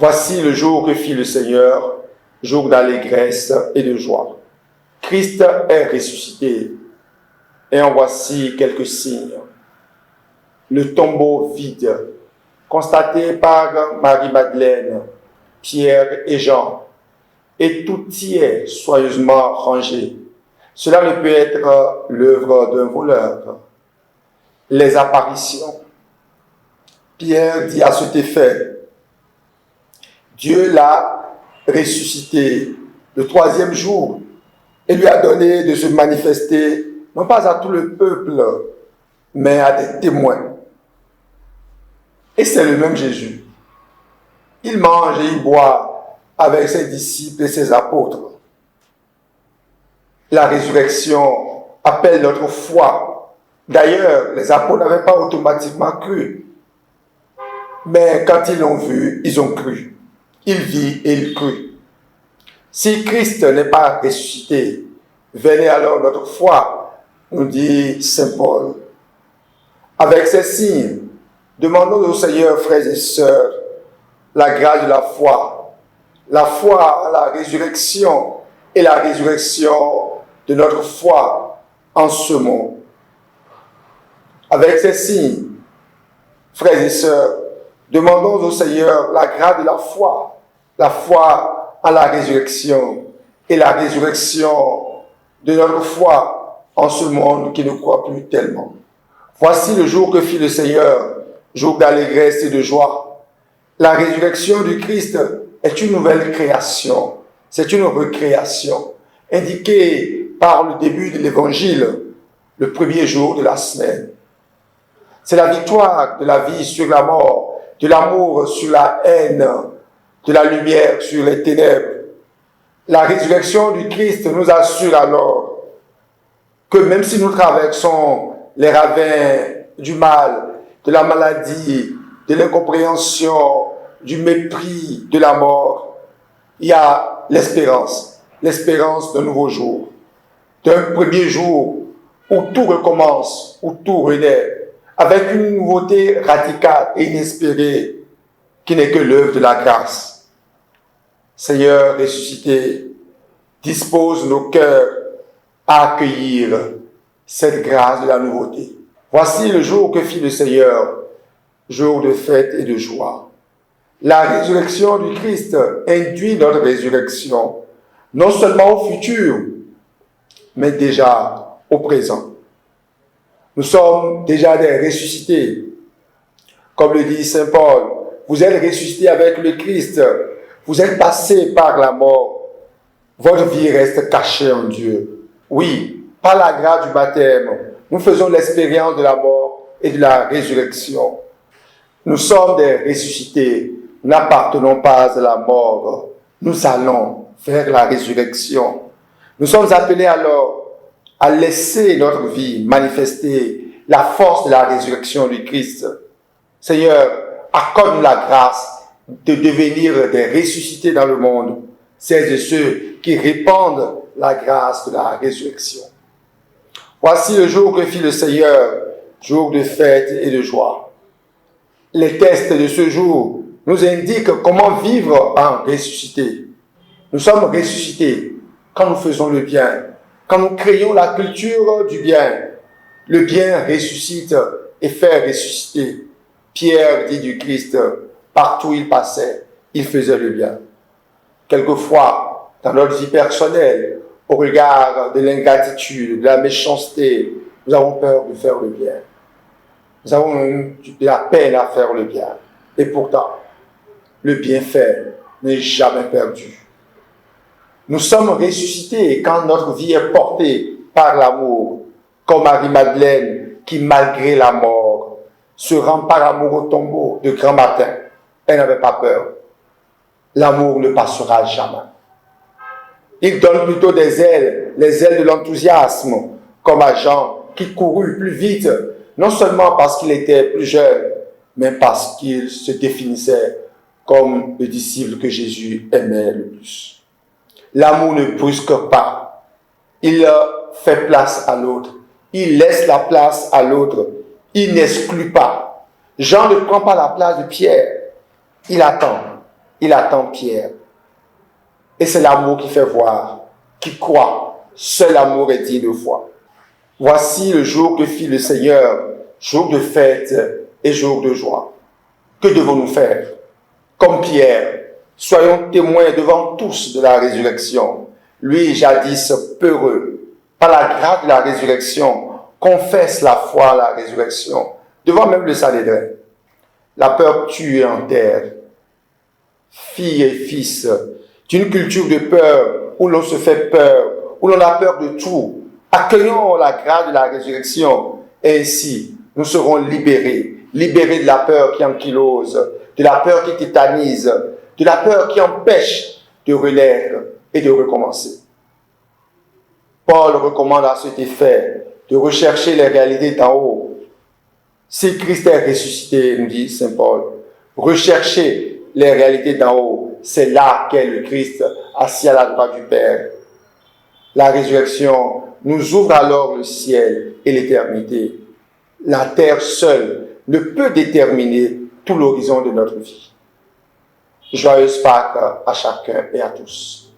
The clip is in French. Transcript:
Voici le jour que fit le Seigneur, jour d'allégresse et de joie. Christ est ressuscité, et en voici quelques signes. Le tombeau vide, constaté par Marie-Madeleine, Pierre et Jean, et tout y est soigneusement rangé. Cela ne peut être l'œuvre d'un voleur. Les apparitions. Pierre dit à cet effet, Dieu l'a ressuscité le 3e jour et lui a donné de se manifester, non pas à tout le peuple, mais à des témoins. Et c'est le même Jésus. Il mange et il boit avec ses disciples et ses apôtres. La résurrection appelle notre foi. D'ailleurs, les apôtres n'avaient pas automatiquement cru. Mais quand ils l'ont vu, ils ont cru. Il vit et il crut. Si Christ n'est pas ressuscité, venez alors notre foi, nous dit Saint Paul. Avec ces signes, demandons au Seigneur, frères et sœurs, la grâce de la foi à la résurrection et la résurrection de notre foi en ce monde. Avec ces signes, frères et sœurs, demandons au Seigneur la grâce de la foi à la résurrection et la résurrection de notre foi en ce monde qui ne croit plus tellement. Voici le jour que fit le Seigneur, jour d'allégresse et de joie. La résurrection du Christ est une nouvelle création, c'est une recréation, indiquée par le début de l'Évangile, le premier jour de la semaine. C'est la victoire de la vie sur la mort, de l'amour sur la haine, de la lumière sur les ténèbres. La résurrection du Christ nous assure alors que même si nous traversons les ravins du mal, de la maladie, de l'incompréhension, du mépris, de la mort, il y a l'espérance d'un nouveau jour, d'un premier jour où tout recommence, où tout renaît, avec une nouveauté radicale et inespérée qui n'est que l'œuvre de la grâce. Seigneur ressuscité, dispose nos cœurs à accueillir cette grâce de la nouveauté. Voici le jour que fit le Seigneur, jour de fête et de joie. La résurrection du Christ induit notre résurrection, non seulement au futur, mais déjà au présent. Nous sommes déjà des ressuscités. Comme le dit Saint Paul, vous êtes ressuscités avec le Christ, vous êtes passés par la mort, votre vie reste cachée en Dieu. Oui, par la grâce du baptême, nous faisons l'expérience de la mort et de la résurrection. Nous sommes des ressuscités, nous n'appartenons pas à la mort, nous allons vers la résurrection. Nous sommes appelés alors à laisser notre vie manifester la force de la résurrection du Christ. Seigneur, accorde-nous la grâce de devenir des ressuscités dans le monde, celles et ceux qui répandent la grâce de la résurrection. Voici le jour que fit le Seigneur, jour de fête et de joie. Les textes de ce jour nous indiquent comment vivre en ressuscité. Nous sommes ressuscités quand nous faisons le bien, quand nous créons la culture du bien. Le bien ressuscite et fait ressusciter. Pierre dit du Christ, partout où il passait, il faisait le bien. Quelquefois, dans notre vie personnelle, au regard de l'ingratitude, de la méchanceté, nous avons peur de faire le bien. Nous avons de la peine à faire le bien. Et pourtant, le bienfait n'est jamais perdu. Nous sommes ressuscités quand notre vie est portée par l'amour, comme Marie-Madeleine qui, malgré la mort, se rend par amour au tombeau de grand matin. Elle n'avait pas peur. L'amour ne passera jamais. Il donne plutôt des ailes, les ailes de l'enthousiasme, comme à Jean qui courut plus vite, non seulement parce qu'il était plus jeune, mais parce qu'il se définissait comme le disciple que Jésus aimait le plus. L'amour ne brusque pas. Il fait place à l'autre. Il laisse la place à l'autre. Il n'exclut pas. Jean ne prend pas la place de Pierre. Il attend. il attend Pierre. Et c'est l'amour qui fait voir, qui croit. Seul amour est digne de foi. Voici le jour que fit le Seigneur, jour de fête et jour de joie. Que devons-nous faire? Comme Pierre, soyons témoins devant tous de la résurrection. Lui, jadis peureux, par la grâce de la résurrection, confesse la foi à la résurrection, devant même le Sanhédrin. La peur tue et enterre. Filles et fils, d'une culture de peur, où l'on se fait peur, où l'on a peur de tout, accueillons la grâce de la résurrection, et ainsi nous serons libérés de la peur qui ankylose, de la peur qui tétanise, de la peur qui empêche de renaître et de recommencer. Paul recommande à cet effet de rechercher les réalités d'en haut. Si Christ est ressuscité, nous dit Saint Paul, recherchez les réalités d'en haut. C'est là qu'est le Christ, assis à la droite du Père. La résurrection nous ouvre alors le ciel et l'éternité. La terre seule ne peut déterminer tout l'horizon de notre vie. Joyeuse Pâques à chacun et à tous.